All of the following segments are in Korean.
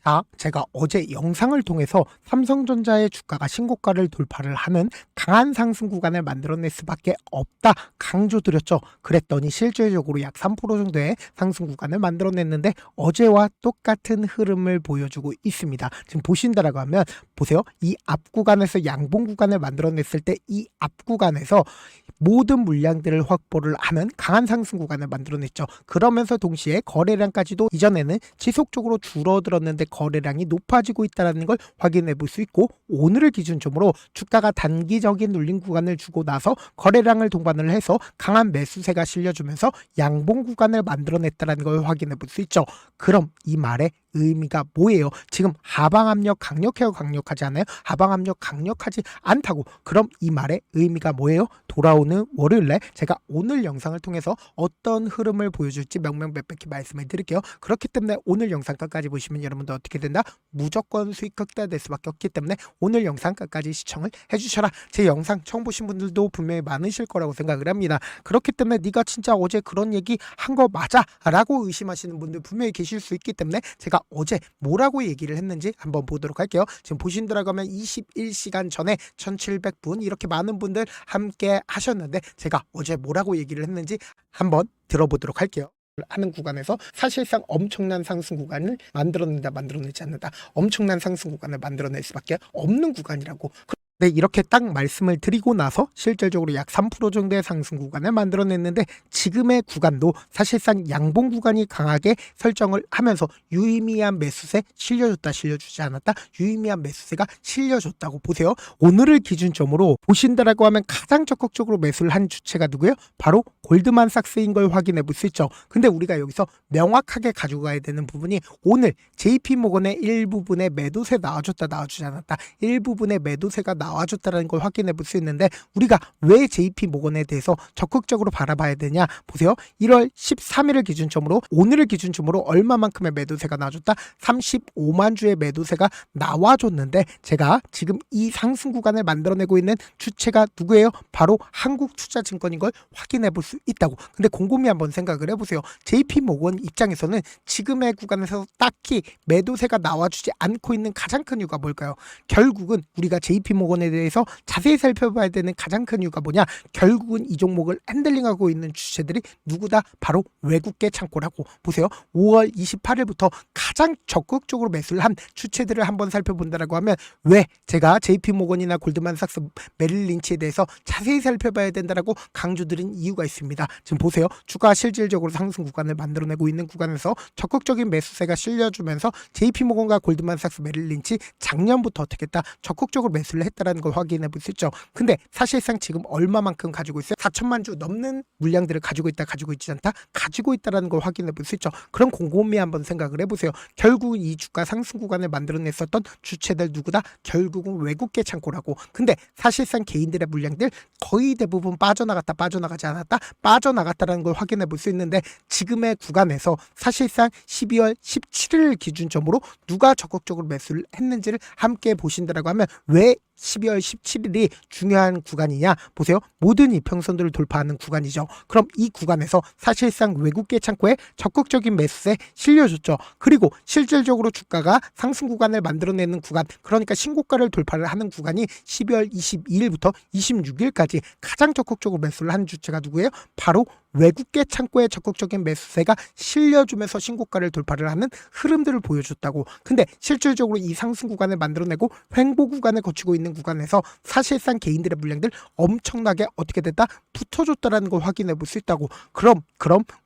자, 제가 어제 영상을 통해서 삼성전자의 주가가 신고가를 돌파를 하는 강한 상승 구간을 만들어낼 수밖에 없다 강조드렸죠. 그랬더니 실질적으로 약 3% 정도의 상승 구간을 만들어냈는데 어제와 똑같은 흐름을 보여주고 있습니다. 지금 보신다라고 하면 보세요. 이 앞 구간에서 양봉 구간을 만들어냈을 때 이 앞 구간에서 모든 물량들을 확보를 하는 강한 상승 구간을 만들어냈죠. 그러면서 동시에 거래량까지도 이전에는 지속적으로 줄어들었는데 거래량이 높아지고 있다는 걸 확인해 볼 수 있고, 오늘을 기준점으로 주가가 단기적인 눌림 구간을 주고 나서 거래량을 동반을 해서 강한 매수세가 실려주면서 양봉 구간을 만들어냈다는 걸 확인해 볼 수 있죠. 그럼 이 말의 의미가 뭐예요? 지금 하방 압력 강력해요, 강력하지 않아요? 하방 압력 강력하지 않다고. 그럼 이 말의 의미가 뭐예요? 돌아오는 월요일에 제가 오늘 영상을 통해서 어떤 흐름을 보여줄지 명명백백히 말씀을 드릴게요. 그렇기 때문에 오늘 영상 끝까지 보시면 여러분도 어떻게 된다? 무조건 수익 극대화될 수밖에 없기 때문에 오늘 영상 끝까지 시청을 해주셔라. 제 영상 처음 보신 분들도 분명히 많으실 거라고 생각을 합니다. 그렇기 때문에 네가 진짜 어제 그런 얘기 한 거 맞아? 라고 의심하시는 분들 분명히 계실 수 있기 때문에 제가 어제 뭐라고 얘기를 했는지 한번 보도록 할게요. 지금 보신다라고 하면 21시간 전에 1700분 이렇게 많은 분들 함께 하셨는데 제가 어제 뭐라고 얘기를 했는지 한번 들어보도록 할게요. 하는 구간에서 사실상 엄청난 상승 구간을 만들어내지 않는다. 엄청난 상승 구간을 만들어낼 수밖에 없는 구간이라고. 네, 이렇게 딱 말씀을 드리고 나서 실질적으로 약 3% 정도의 상승 구간을 만들어냈는데 지금의 구간도 사실상 양봉 구간이 강하게 설정을 하면서 유의미한 매수세 실려줬다 실려주지 않았다, 유의미한 매수세가 실려줬다고 보세요. 오늘을 기준점으로 보신다라고 하면 가장 적극적으로 매수를 한 주체가 누구예요? 바로 골드만삭스인 걸 확인해 볼 수 있죠. 근데 우리가 여기서 명확하게 가지고 가야 되는 부분이 오늘 JP모건의 일부분의 매도세 나와줬다 나와주지 않았다, 일부분의 매도세가 나와줬다는 걸 확인해 볼 수 있는데 우리가 왜 JP모건에 대해서 적극적으로 바라봐야 되냐 보세요. 1월 13일을 기준점으로 오늘을 기준점으로 얼마만큼의 매도세가 나와줬다? 35만 주의 매도세가 나와줬는데 제가 지금 이 상승 구간을 만들어내고 있는 주체가 누구예요? 바로 한국투자증권인 걸 확인해 볼 수 있다고. 근데 곰곰이 한번 생각을 해보세요. JP모건 입장에서는 지금의 구간에서 딱히 매도세가 나와주지 않고 있는 가장 큰 이유가 뭘까요? 결국은 우리가 JP모건에 대해서 자세히 살펴봐야 되는 가장 큰 이유가 뭐냐? 결국은 이 종목을 핸들링하고 있는 주체들이 누구다? 바로 외국계 창고라고. 보세요. 5월 28일부터 가장 적극적으로 매수를 한 주체들을 한번 살펴본다라고 하면 왜 제가 JP모건이나 골드만삭스, 메릴린치에 대해서 자세히 살펴봐야 된다라고 강조드린 이유가 있습니다. 지금 보세요. 주가 실질적으로 상승 구간을 만들어내고 있는 구간에서 적극적인 매수세가 실려주면서 JP모건과 골드만삭스, 메릴린치 작년부터 어떻게 했다? 적극적으로 매수를 했다라는 걸 확인해 볼 수 있죠. 근데 사실상 지금 얼마만큼 가지고 있어요? 4천만 주 넘는 물량들을 가지고 있다, 가지고 있지 않다? 가지고 있다라는 걸 확인해 볼 수 있죠. 그럼 곰곰이 한번 생각을 해보세요. 결국은 이 주가 상승 구간을 만들어냈었던 주체들 누구다? 결국은 외국계 창고라고. 근데 사실상 개인들의 물량들 거의 대부분 빠져나가지 않았다? 빠져나갔다라는 걸 확인해 볼 수 있는데 지금의 구간에서 사실상 12월 17일 기준점으로 누가 적극적으로 매수를 했는지를 함께 보신다라고 하면 왜 12월 17일이 중요한 구간이냐 보세요. 모든 이평선들을 돌파하는 구간이죠. 그럼 이 구간에서 사실상 외국계 창고에 적극적인 매수세 실려줬죠. 그리고 실질적으로 주가가 상승 구간을 만들어내는 구간, 그러니까 신고가를 돌파를 하는 구간이 12월 22일부터 26일까지 가장 적극적으로 매수를 한 주체가 누구예요? 바로 외국계 창고에 적극적인 매수세가 실려주면서 신고가를 돌파를 하는 흐름들을 보여줬다고. 근데 실질적으로 이 상승 구간을 만들어내고 횡보 구간을 거치고 있는 구간에서 사실상 개인들의 물량들 엄청나게 어떻게 됐다? 붙어줬다라는 걸 확인해 볼 수 있다고. 그럼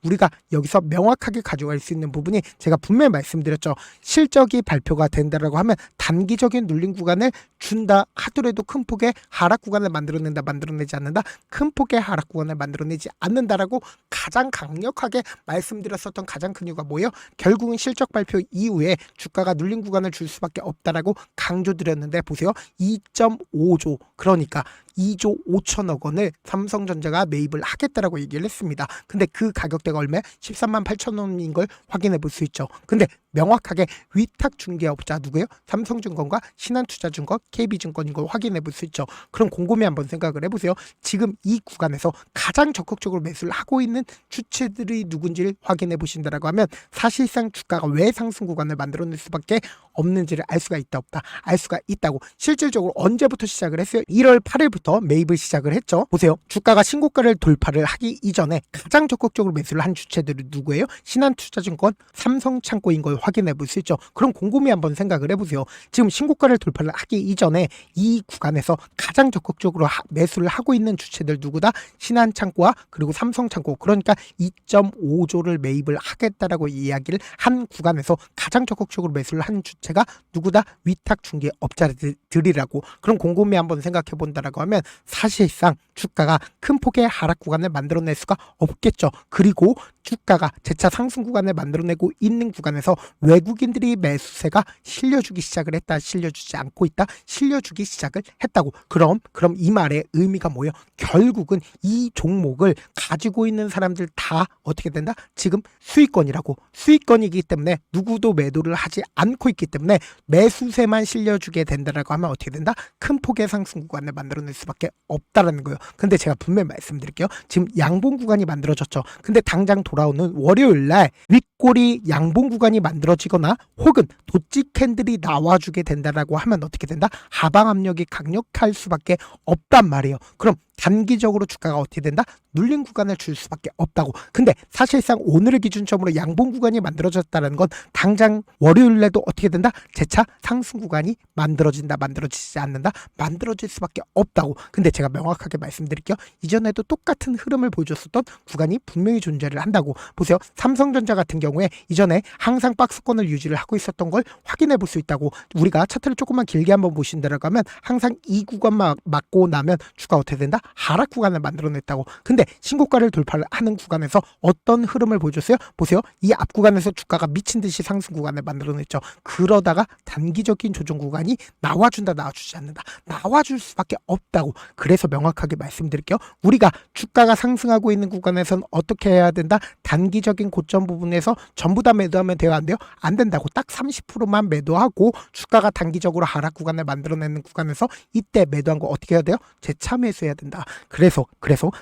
우리가 여기서 명확하게 가져갈 수 있는 부분이 제가 분명히 말씀드렸죠. 실적이 발표가 된다라고 하면 단기적인 눌림 구간을 준다 하더라도 큰 폭의 하락 구간을 만들어내지 않는다, 큰 폭의 하락 구간을 만들어내지 않는다라고 가장 강력하게 말씀드렸었던 가장 큰 이유가 뭐예요? 결국은 실적 발표 이후에 주가가 눌림 구간을 줄 수밖에 없다라고 강조드렸는데 보세요. 2.5조, 그러니까 2조 5천억 원을 삼성전자가 매입을 하겠다라고 얘기를 했습니다. 근데 그 가격대가 얼마야? 13만 8천 원인 걸 확인해 볼 수 있죠. 근데 명확하게 위탁 중개업자 누구예요? 삼성증권과 신한투자증권, KB증권인 걸 확인해 볼 수 있죠. 그럼 곰곰이 한번 생각을 해보세요. 지금 이 구간에서 가장 적극적으로 매수를 하고 있는 주체들이 누군지를 확인해 보신다라고 하면 사실상 주가가 왜 상승 구간을 만들어낼 수밖에 없는지를 알 수가 있다 없다 알 수가 있다고. 실질적으로 언제부터 시작을 했어요? 1월 8일부터 매입을 시작을 했죠. 보세요. 주가가 신고가를 돌파를 하기 이전에 가장 적극적으로 매수를 한 주체들이 누구예요? 신한투자증권, 삼성창고인 걸 확인해 볼 수 있죠. 그럼 곰곰이 한번 생각을 해보세요. 지금 신고가를 돌파를 하기 이전에 이 구간에서 가장 적극적으로 매수를 하고 있는 주체들 누구다? 신한창고와 그리고 삼성창고. 그러니까 2.5조를 매입을 하겠다라고 이야기를 한 구간에서 가장 적극적으로 매수를 한 주체가 누구다? 위탁 중개업자들이라고. 그럼 곰곰이 한번 생각해 본다라고 하면 사실상 주가가 큰 폭의 하락 구간을 만들어낼 수가 없겠죠. 그리고 주가가 재차 상승 구간을 만들어내고 있는 구간에서 외국인들이 매수세가 실려주기 시작을 했다, 실려주지 않고 있다, 실려주기 시작을 했다고. 그럼 이 말의 의미가 뭐예요? 결국은 이 종목을 가지고 있는 사람들 다 어떻게 된다? 지금 수익권이라고. 수익권이기 때문에 누구도 매도를 하지 않고 있기 때문에 매수세만 실려주게 된다라고 하면 어떻게 된다? 큰 폭의 상승 구간을 만들어낼 수밖에 없다라는 거예요. 근데 제가 분명히 말씀드릴게요. 지금 양봉 구간이 만들어졌죠. 근데 당장 돌아오는 월요일날 윗꼬리 양봉 구간이 만들어지거나 혹은 도지 캔들이 나와주게 된다라고 하면 어떻게 된다? 하방 압력이 강력할 수밖에 없단 말이에요. 그럼 단기적으로 주가가 어떻게 된다? 눌린 구간을 줄 수밖에 없다고. 근데 사실상 오늘을 기준점으로 양봉 구간이 만들어졌다는 건 당장 월요일에도 어떻게 된다? 재차 상승 구간이 만들어진다, 만들어지지 않는다, 만들어질 수밖에 없다고. 근데 제가 명확하게 말씀드릴게요. 이전에도 똑같은 흐름을 보여줬었던 구간이 분명히 존재를 한다고. 보세요. 삼성전자 같은 경우에 이전에 항상 박스권을 유지를 하고 있었던 걸 확인해 볼 수 있다고. 우리가 차트를 조금만 길게 한번 보신다라고 하면 항상 이 구간만 맞고 나면 주가 어떻게 된다? 하락 구간을 만들어냈다고. 근데 신고가를 돌파를 하는 구간에서 어떤 흐름을 보여줬어요? 보세요. 이 앞 구간에서 주가가 미친 듯이 상승 구간을 만들어냈죠. 그러다가 단기적인 조정 구간이 나와준다, 나와주지 않는다, 나와줄 수밖에 없다고. 그래서 명확하게 말씀드릴게요. 우리가 주가가 상승하고 있는 구간에서는 어떻게 해야 된다? 단기적인 고점 부분에서 전부 다 매도하면 돼요? 안 돼요? 안 된다고. 딱 30%만 매도하고 주가가 단기적으로 하락 구간을 만들어내는 구간에서 이때 매도한 거 어떻게 해야 돼요? 재차 매수해야 된다. 그래서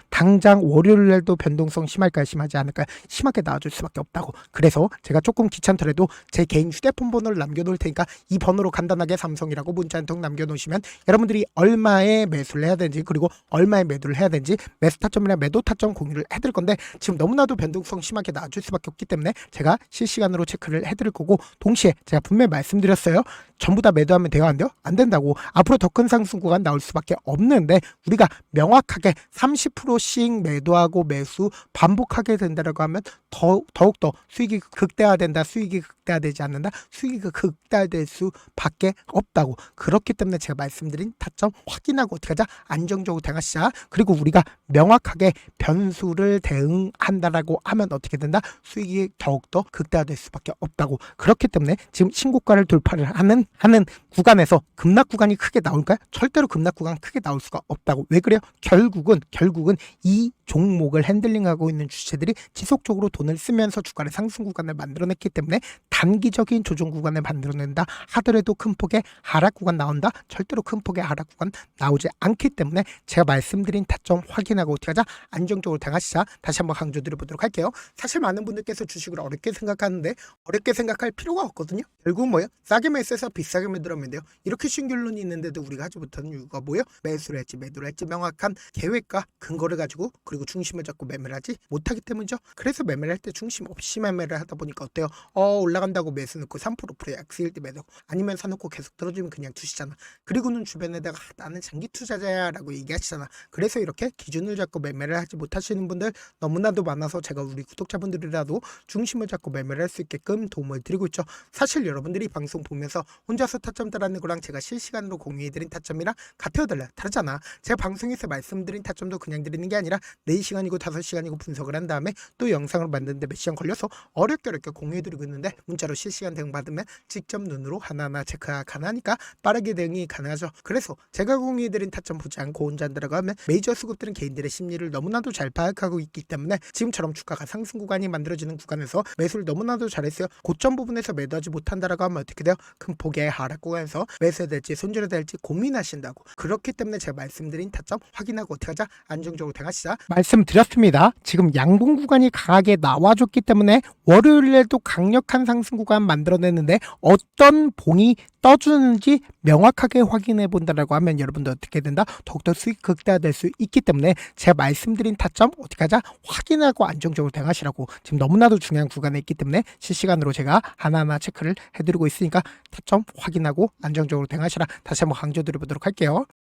당장 월요일날도 변동성 심할까요? 심하지 않을까요? 심하게 나와줄 수밖에 없다고. 그래서 제가 조금 귀찮더라도 제 개인 휴대폰 번호를 남겨놓을 테니까 이 번호로 간단하게 삼성이라고 문자 한 통 남겨놓으시면 여러분들이 얼마에 매수를 해야 되는지 그리고 얼마에 매도를 해야 되는지 매수 타점이나 매도 타점 공유를 해드릴 건데 지금 너무나도 변동성 심하게 나와줄 수밖에 없기 때문에 제가 실시간으로 체크를 해드릴 거고, 동시에 제가 분명히 말씀드렸어요. 전부 다 매도하면 돼요? 안 돼요? 안 된다고. 앞으로 더 큰 상승 구간 나올 수밖에 없는데 우리가 명확하게 30%씩 매도하고 매수 반복하게 된다라고 하면 더욱더 수익이 극대화된다, 수익이 극대화되지 않는다, 수익이 극대화될 수밖에 없다고. 그렇기 때문에 제가 말씀드린 타점 확인하고 어떻게 하자? 안정적으로 대응하시자. 그리고 우리가 명확하게 변수를 대응한다라고 하면 어떻게 된다? 수익이 더욱더 극대화될 수밖에 없다고. 그렇기 때문에 지금 신고가를 돌파를 하는 구간에서 급락 구간이 크게 나올까요? 절대로 급락 구간 크게 나올 수가 없다고. 왜 그래요? 결국은 이 종목을 핸들링하고 있는 주체들이 지속적으로 돈을 쓰면서 주가의 상승 구간을 만들어냈기 때문에 단기적인 조정 구간을 만들어낸다 하더라도 큰 폭의 하락 구간 나온다? 절대로 큰 폭의 하락 구간 나오지 않기 때문에 제가 말씀드린 타점 확인하고 어떻게 하자? 안정적으로 대응하시자. 다시 한번 강조드려보도록 할게요. 사실 많은 분들께서 주식을 어렵게 생각하는데 어렵게 생각할 필요가 없거든요. 결국 뭐예요? 싸게 매수해서 비싸게 매도하면 돼요. 이렇게 쉬운 결론이 있는데도 우리가 하지 못하는 이유가 뭐예요? 매수를 할지 매도를 할지 명확한 계획과 근거를 가지고 그리고 중심을 잡고 매매를 하지 못하기 때문이죠. 그래서 매매를 할 때 중심 없이 매매를 하다 보니까 어때요? 올라간다고 매수 넣고 3% 약수일 때 매도, 아니면 사놓고 계속 떨어지면 그냥 두시잖아. 그리고는 주변에다가 나는 장기 투자자야 라고 얘기하시잖아. 그래서 이렇게 기준을 잡고 매매를 하지 못하시는 분들 너무나도 많아서 제가 우리 구독자분들이라도 중심을 잡고 매매를 할 수 있게끔 도움을 드리고 있죠. 사실 여러분들이 방송 보면서 혼자서 타점 따라하는 거랑 제가 실시간으로 공유해드린 타점이랑 같아요, 달라요? 다르잖아. 제가 방송에서 말씀드린 타점도 그냥 드리는 게 아니라 4시간이고 5시간이고 분석을 한 다음에 또 영상을 만드는데 몇 시간 걸려서 어렵게 공유해드리고 있는데 문자로 실시간 대응 받으면 직접 눈으로 하나하나 체크가 가능하니까 빠르게 대응이 가능하죠. 그래서 제가 공유해드린 타점 보지 않고 혼자 들어가면 메이저 수급들은 개인들의 심리를 너무나도 잘 파악하고 있기 때문에 지금처럼 주가가 상승 구간이 만들어지는 구간에서 매수를 너무나도 잘했어요. 고점 부분에서 매도하지 못한다라고 하면 어떻게 돼요? 큰 폭의 하락 구간에서 매수해야 될지 손절해야 될지 고민하신다고. 그렇기 때문에 제가 말씀드린 타점 확인하고 어떻게 하자? 안정적으로 대응하시자 말씀드렸습니다. 지금 양봉 구간이 강하게 나와줬기 때문에 월요일에도 강력한 상승 구간 만들어냈는데 어떤 봉이 떠주는지 명확하게 확인해 본다라고 하면 여러분들 어떻게 된다? 더욱더 수익 극대화될 수 있기 때문에 제가 말씀드린 타점 어떻게 하자? 확인하고 안정적으로 대응하시라고. 지금 너무나도 중요한 구간에 있기 때문에 실시간으로 제가 하나하나 체크를 해드리고 있으니까 타점 확인하고 안정적으로 대응하시라. 다시 한번 강조드려보도록 할게요.